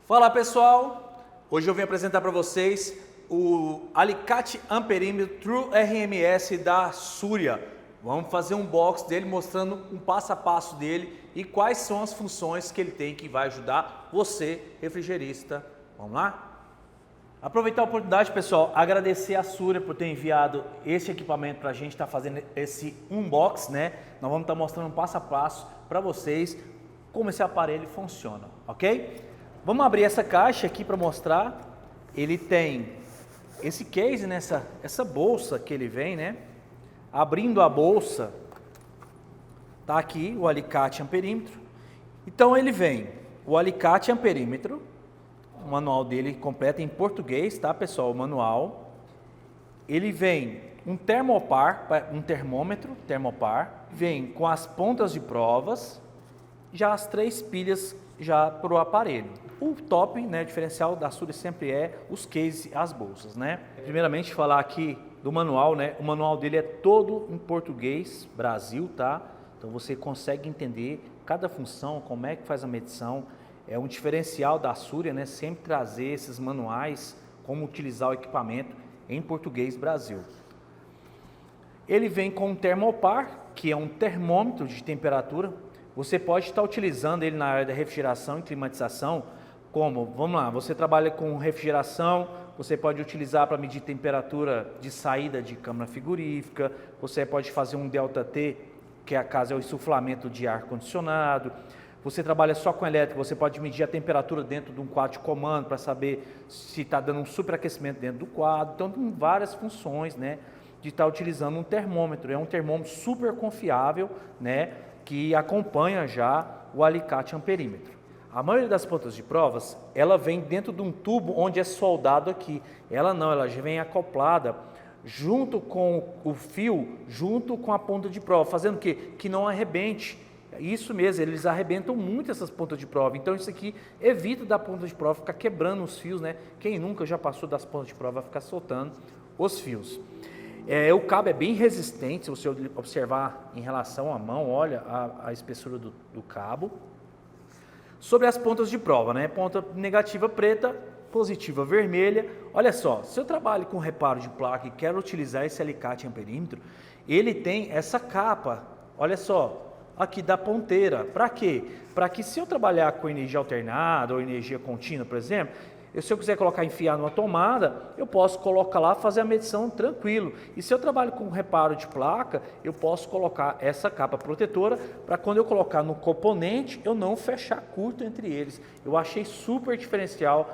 Fala pessoal, hoje eu vim apresentar para vocês o alicate amperímetro True RMS da Súria. Vamos fazer um unboxing dele mostrando um passo a passo dele e quais são as funções que ele tem que vai ajudar você, refrigerista. Vamos lá? Aproveitar a oportunidade, pessoal, agradecer a Súria por ter enviado esse equipamento para a gente estar fazendo esse unboxing, né? Nós vamos estar mostrando passo a passo para vocês como esse aparelho funciona, ok? Vamos abrir essa caixa aqui para mostrar. Ele tem esse case, né? Essa bolsa que ele vem, né? Abrindo a bolsa, tá aqui o alicate amperímetro. Então ele vem o alicate amperímetro, o manual dele completo em português, tá pessoal? O manual. Ele vem um termopar, um termômetro, termopar, vem com as pontas de provas, já as 3 pilhas já para o aparelho. O top, né, diferencial da Súria sempre é os cases, as bolsas, né? Primeiramente falar aqui do manual, né? O manual dele é todo em português, Brasil, tá? Então você consegue entender cada função, como é que faz a medição. É um diferencial da Súria, né? Sempre trazer esses manuais, como utilizar o equipamento em português Brasil. Ele vem com um termopar, que é um termômetro de temperatura. Você pode estar utilizando ele na área da refrigeração e climatização, como, vamos lá, você trabalha com refrigeração, você pode utilizar para medir temperatura de saída de câmara frigorífica, você pode fazer um ΔT, que a casa é o insuflamento de ar condicionado. Você trabalha só com elétrico, você pode medir a temperatura dentro de um quadro de comando para saber se está dando um superaquecimento dentro do quadro. Então tem várias funções, né, de estar utilizando um termômetro. É um termômetro super confiável, né, que acompanha já o alicate amperímetro. A maioria das pontas de provas, ela vem dentro de um tubo onde é soldado aqui. Ela não, ela já vem acoplada junto com o fio, junto com a ponta de prova, fazendo o quê? Que não arrebente. Isso mesmo, eles arrebentam muito essas pontas de prova. Então isso aqui evita da ponta de prova ficar quebrando os fios, né? Quem nunca já passou das pontas de prova vai ficar soltando os fios. O cabo é bem resistente, se você observar em relação à mão, olha a espessura do cabo. Sobre as pontas de prova, né? Ponta negativa preta, positiva vermelha. Olha só, se eu trabalho com reparo de placa e quero utilizar esse alicate amperímetro, ele tem essa capa, olha só, aqui da ponteira. Para quê? Para que se eu trabalhar com energia alternada ou energia contínua, por exemplo, se eu quiser enfiar numa tomada, eu posso colocar lá, fazer a medição tranquilo. E se eu trabalho com reparo de placa, eu posso colocar essa capa protetora para quando eu colocar no componente, eu não fechar curto entre eles. Eu achei super diferencial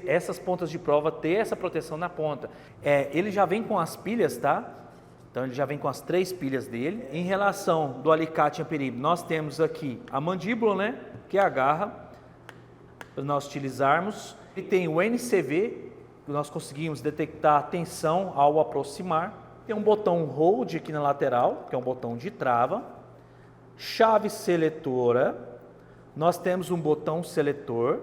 essas pontas de prova ter essa proteção na ponta. Ele já vem com as pilhas, tá? Então ele já vem com as 3 pilhas dele. Em relação do alicate amperímetro, nós temos aqui a mandíbula, né? Que é a garra para nós utilizarmos. Ele tem o NCV, que nós conseguimos detectar a tensão ao aproximar. Tem um botão hold aqui na lateral, que é um botão de trava. Chave seletora. Nós temos um botão seletor.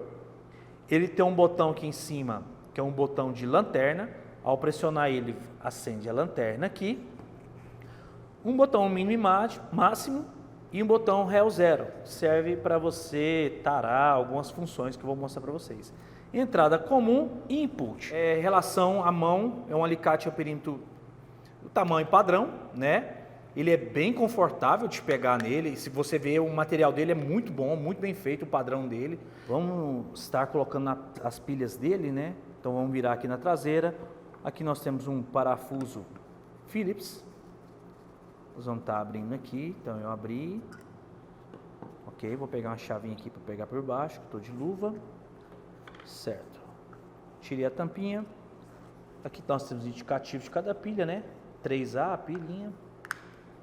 Ele tem um botão aqui em cima, que é um botão de lanterna. Ao pressionar ele, acende a lanterna aqui. Um botão mínimo e máximo e um botão Rel 0. Serve para você tarar algumas funções que eu vou mostrar para vocês. Entrada comum e input. Relação à mão, é um alicate amperímetro do tamanho padrão, né? Ele é bem confortável de pegar nele. Se você ver, o material dele é muito bom, muito bem feito, o padrão dele. Vamos estar colocando as pilhas dele, né? Então vamos virar aqui na traseira. Aqui nós temos um parafuso Phillips. Nós vamos estar abrindo aqui. Então eu abri. Ok, vou pegar uma chavinha aqui para pegar por baixo, que estou de luva. Certo. Tirei a tampinha. Aqui nós temos indicativos de cada pilha, né? 3A, a pilhinha.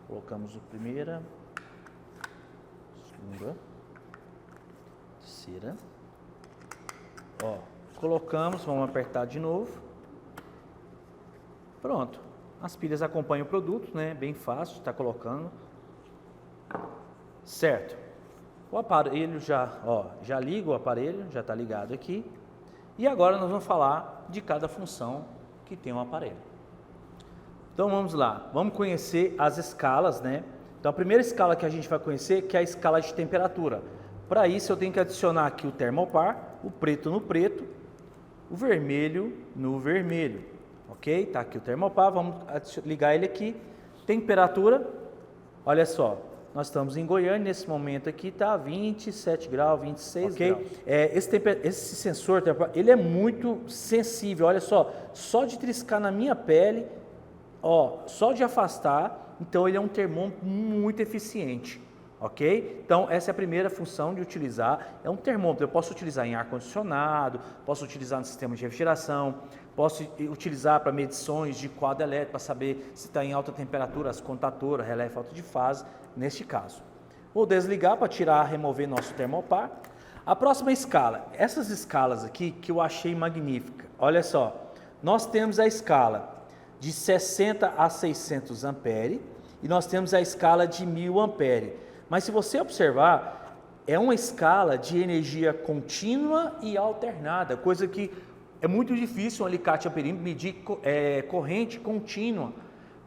Colocamos a primeira, segunda, terceira. Ó, colocamos, vamos apertar de novo. Pronto. As pilhas acompanham o produto, né? Bem fácil de estar colocando. Certo. O aparelho já liga o aparelho, já está ligado aqui. E agora nós vamos falar de cada função que tem um aparelho. Então vamos lá, vamos conhecer as escalas, né? Então a primeira escala que a gente vai conhecer que é a escala de temperatura. Para isso eu tenho que adicionar aqui o termopar, o preto no preto, o vermelho no vermelho, ok? Tá aqui o termopar, vamos ligar ele aqui. Temperatura, olha só, nós estamos em Goiânia, nesse momento aqui está 27 graus, 26 graus. Esse sensor, ele é muito sensível, olha só de triscar na minha pele, ó, só de afastar, então ele é um termômetro muito eficiente. Ok? Então, essa é a primeira função de utilizar, é um termômetro. Eu posso utilizar em ar-condicionado, posso utilizar no sistema de refrigeração, posso utilizar para medições de quadro elétrico, para saber se está em alta temperatura, as contatoras, relé falta de fase, neste caso. Vou desligar para tirar, remover nosso termopar. A próxima escala, essas escalas aqui que eu achei magnífica, olha só, nós temos a escala de 60 a 600 ampere e nós temos a escala de 1000 ampere. Mas se você observar, é uma escala de energia contínua e alternada, coisa que é muito difícil um alicate amperímetro medir corrente contínua.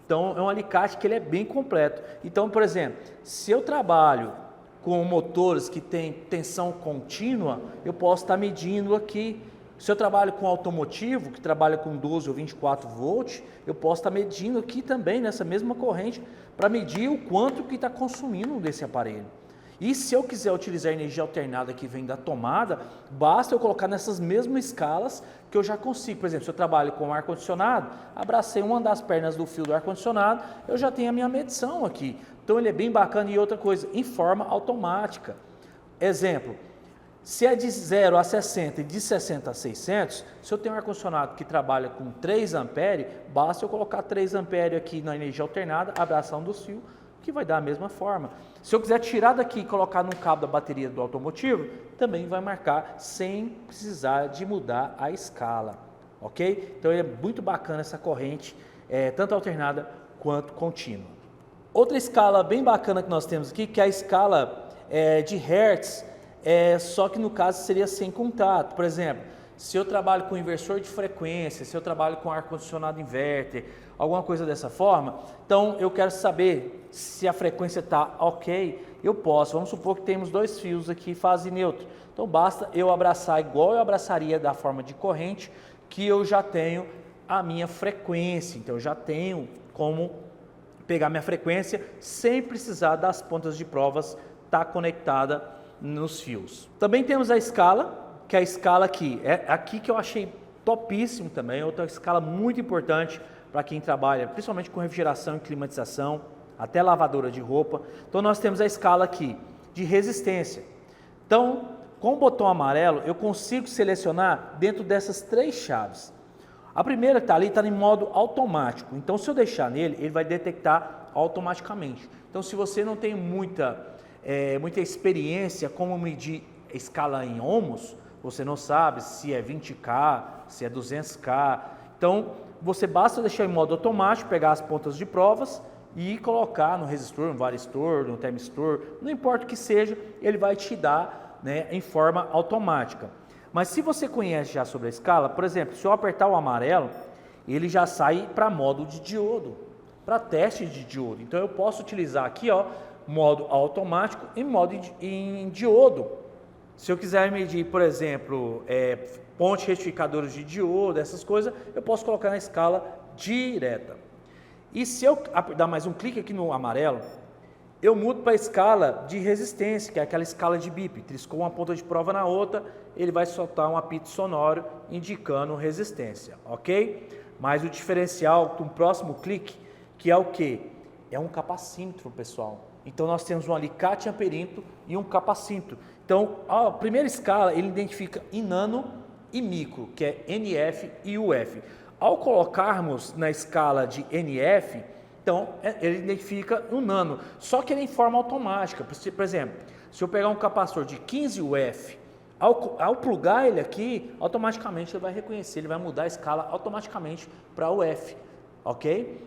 Então é um alicate que ele é bem completo. Então, por exemplo, se eu trabalho com motores que têm tensão contínua, eu posso estar medindo aqui. Se eu trabalho com automotivo, que trabalha com 12 ou 24 volts, eu posso estar medindo aqui também, nessa mesma corrente, para medir o quanto que está consumindo desse aparelho. E se eu quiser utilizar a energia alternada que vem da tomada, basta eu colocar nessas mesmas escalas que eu já consigo. Por exemplo, se eu trabalho com ar-condicionado, abracei uma das pernas do fio do ar-condicionado, eu já tenho a minha medição aqui. Então ele é bem bacana. E outra coisa, em forma automática. Exemplo, se é de 0 a 60 e de 60 a 600, se eu tenho um ar-condicionado que trabalha com 3 ampere, basta eu colocar 3 ampere aqui na energia alternada, abração do fio, que vai dar a mesma forma. Se eu quiser tirar daqui e colocar no cabo da bateria do automotivo, também vai marcar sem precisar de mudar a escala, ok? Então é muito bacana essa corrente, tanto alternada quanto contínua. Outra escala bem bacana que nós temos aqui, que é a escala de Hertz, só que no caso seria sem contato. Por exemplo, se eu trabalho com inversor de frequência, se eu trabalho com ar-condicionado inverter, alguma coisa dessa forma, então eu quero saber se a frequência está ok, eu posso, vamos supor que temos 2 fios aqui, fase neutra, então basta eu abraçar igual eu abraçaria da forma de corrente, que eu já tenho a minha frequência, então eu já tenho como pegar minha frequência sem precisar das pontas de provas estar conectada nos fios. Também temos a escala, que é a escala aqui, aqui que eu achei topíssimo também, outra escala muito importante para quem trabalha, principalmente com refrigeração e climatização, até lavadora de roupa. Então nós temos a escala aqui de resistência. Então, com o botão amarelo, eu consigo selecionar dentro dessas 3 chaves. A primeira que está ali está em modo automático, então se eu deixar nele, ele vai detectar automaticamente. Então se você não tem muita experiência como medir escala em ohms, você não sabe se é 20K, se é 200K, então você basta deixar em modo automático, pegar as pontas de provas e colocar no resistor, no varistor, no termistor, não importa o que seja, ele vai te dar, né, em forma automática. Mas se você conhece já sobre a escala, por exemplo, se eu apertar o amarelo, ele já sai para modo de diodo, para teste de diodo. Então eu posso utilizar aqui, ó, modo automático e modo em diodo. Se eu quiser medir, por exemplo, ponte retificadores de diodo, essas coisas, eu posso colocar na escala direta. E se eu dar mais um clique aqui no amarelo, eu mudo para a escala de resistência, que é aquela escala de bip. Triscou uma ponta de prova na outra, ele vai soltar um apito sonoro indicando resistência, ok? Mas o diferencial do próximo clique, que é o quê? É um capacímetro, pessoal. Então nós temos um alicate amperímetro e um capacímetro. Então a primeira escala ele identifica em nano e micro, que é NF e UF. Ao colocarmos na escala de NF, então ele identifica um nano, só que ele é em forma automática. Por exemplo, se eu pegar um capacitor de 15 UF, ao plugar ele aqui, automaticamente ele vai reconhecer, ele vai mudar a escala automaticamente para UF, ok?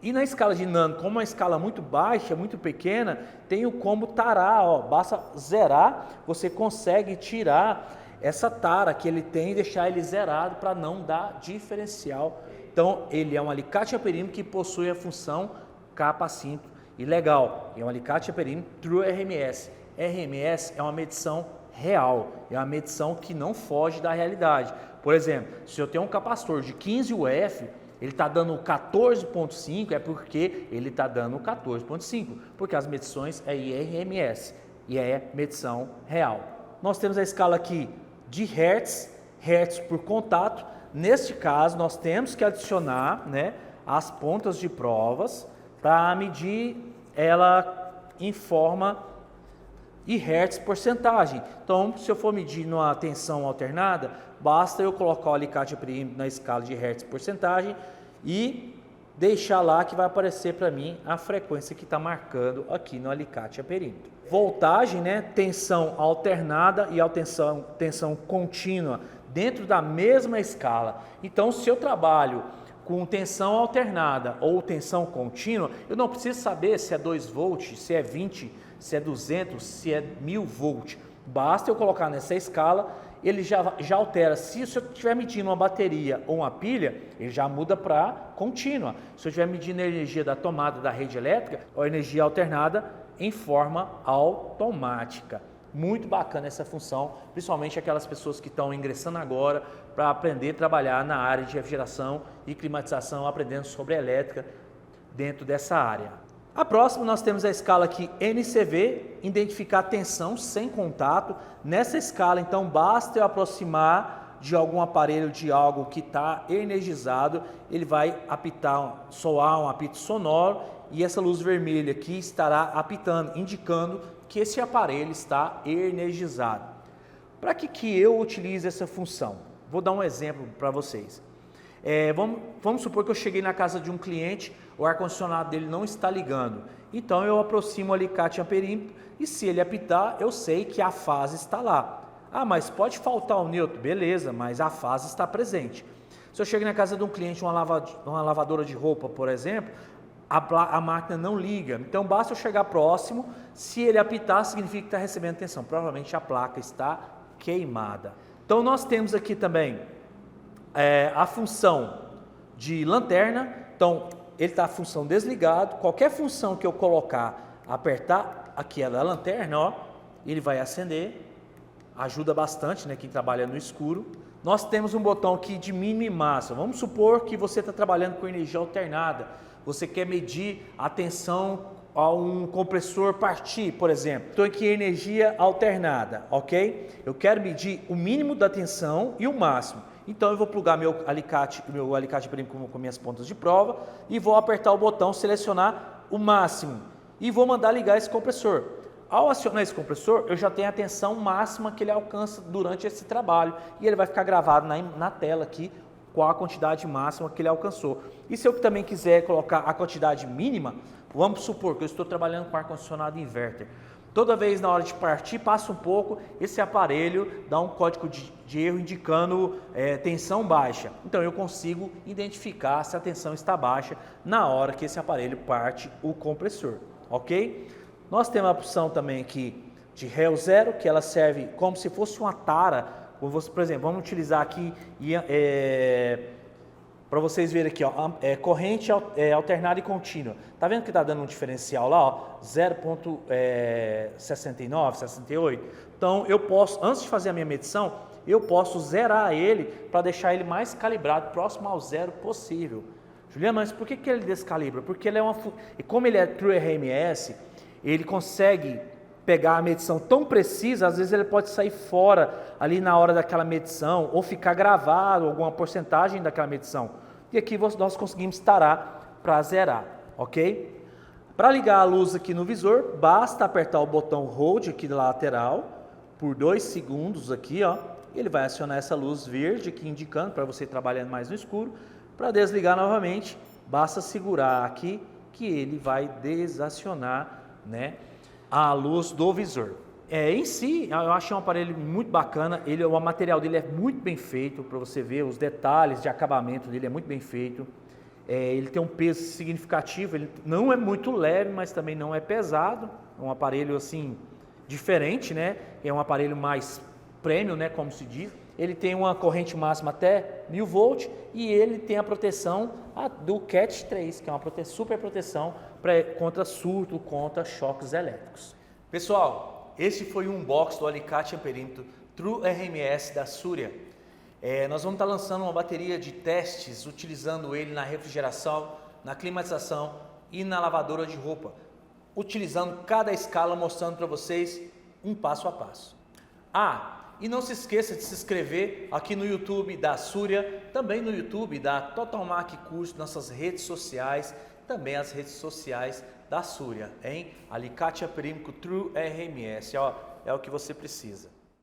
E na escala de nano, como é uma escala muito baixa, muito pequena, tem o combo tarar, ó, basta zerar, você consegue tirar essa tara que ele tem e deixar ele zerado para não dar diferencial. Então ele é um alicate amperímetro que possui a função capacímetro. E legal, é um alicate amperímetro True RMS. RMS é uma medição real, é uma medição que não foge da realidade. Por exemplo, se eu tenho um capacitor de 15 UF, ele está dando 14,5, é porque ele está dando 14,5, porque as medições é IRMS e é medição real. Nós temos a escala aqui de Hertz, Hertz por contato. Neste caso, nós temos que adicionar, né, as pontas de provas para medir ela em forma de Hertz porcentagem. Então, se eu for medir numa tensão alternada, basta eu colocar o alicate perímetro na escala de Hertz porcentagem e deixar lá que vai aparecer para mim a frequência que está marcando aqui no alicate a perímetro. Voltagem, né, tensão alternada e tensão contínua dentro da mesma escala. Então, se eu trabalho com tensão alternada ou tensão contínua, eu não preciso saber se é 2 volts, se é 20, se é 200, se é 1000 volts. Basta eu colocar nessa escala, ele já altera. Se eu estiver medindo uma bateria ou uma pilha, ele já muda para contínua. Se eu estiver medindo a energia da tomada da rede elétrica, ou energia alternada em forma automática. Muito bacana essa função, principalmente aquelas pessoas que estão ingressando agora para aprender a trabalhar na área de refrigeração e climatização, aprendendo sobre elétrica dentro dessa área. A próxima nós temos a escala aqui NCV, identificar tensão sem contato. Nessa escala, então, basta eu aproximar de algum aparelho, de algo que está energizado, ele vai apitar, soar um apito sonoro e essa luz vermelha aqui estará apitando, indicando que esse aparelho está energizado. Para que eu utilize essa função? Vou dar um exemplo para vocês. Vamos supor que eu cheguei na casa de um cliente, o ar-condicionado dele não está ligando. Então eu aproximo o alicate amperímetro e se ele apitar, eu sei que a fase está lá. Ah, mas pode faltar o neutro, beleza, mas a fase está presente. Se eu chego na casa de um cliente, uma lavadora de roupa, por exemplo, a máquina não liga. Então basta eu chegar próximo, se ele apitar, significa que está recebendo tensão. Provavelmente a placa está queimada. Então nós temos aqui também a função de lanterna. Então ele está a função desligado. Qualquer função que eu colocar, apertar aqui a lanterna, ó, ele vai acender. Ajuda bastante, né, quem trabalha no escuro. Nós temos um botão aqui de mínima e máxima. Vamos supor que você está trabalhando com energia alternada. Você quer medir a tensão a um compressor partir, por exemplo. Estou aqui em energia alternada, ok? Eu quero medir o mínimo da tensão e o máximo. Então eu vou plugar meu alicate perímetro com minhas pontas de prova e vou apertar o botão, selecionar o máximo e vou mandar ligar esse compressor. Ao acionar esse compressor, eu já tenho a tensão máxima que ele alcança durante esse trabalho e ele vai ficar gravado na tela aqui qual a quantidade máxima que ele alcançou. E se eu também quiser colocar a quantidade mínima, vamos supor que eu estou trabalhando com ar-condicionado inverter. Toda vez na hora de partir, passa um pouco, esse aparelho dá um código de erro indicando tensão baixa. Então eu consigo identificar se a tensão está baixa na hora que esse aparelho parte o compressor, ok? Nós temos a opção também aqui de Rel 0, que ela serve como se fosse uma tara. Por exemplo, vamos utilizar aqui para vocês verem aqui, ó, corrente alternada e contínua. Tá vendo que está dando um diferencial lá, ó, 0,69, 68? Então eu posso, antes de fazer a minha medição, eu posso zerar ele para deixar ele mais calibrado, próximo ao zero possível. Juliano, mas por que ele descalibra? Porque ele como ele é True RMS, ele consegue pegar a medição tão precisa, às vezes ele pode sair fora ali na hora daquela medição ou ficar gravado alguma porcentagem daquela medição. E aqui nós conseguimos tarar para zerar, ok? Para ligar a luz aqui no visor, basta apertar o botão Hold aqui da lateral por 2 segundos aqui, ó. Ele vai acionar essa luz verde aqui indicando para você ir trabalhando mais no escuro. Para desligar novamente, basta segurar aqui que ele vai desacionar, né, a luz do visor. Em si, eu achei um aparelho muito bacana. O material dele é muito bem feito, para você ver os detalhes de acabamento dele é muito bem feito. Ele tem um peso significativo, ele não é muito leve, mas também não é pesado. É um aparelho assim diferente, né? É um aparelho mais premium, né, como se diz. Ele tem uma corrente máxima até 1000 volts e ele tem a proteção do Cat 3, que é uma super proteção contra surto, contra choques elétricos. Pessoal, esse foi um unboxing do alicate amperímetro True RMS da Súria. Nós vamos estar lançando uma bateria de testes utilizando ele na refrigeração, na climatização e na lavadora de roupa, utilizando cada escala, mostrando para vocês um passo a passo. E não se esqueça de se inscrever aqui no YouTube da Súria, também no YouTube da Totalmac Curso, nossas redes sociais, também as redes sociais da Súria, hein? Alicate amperímetro True RMS, ó, é o que você precisa.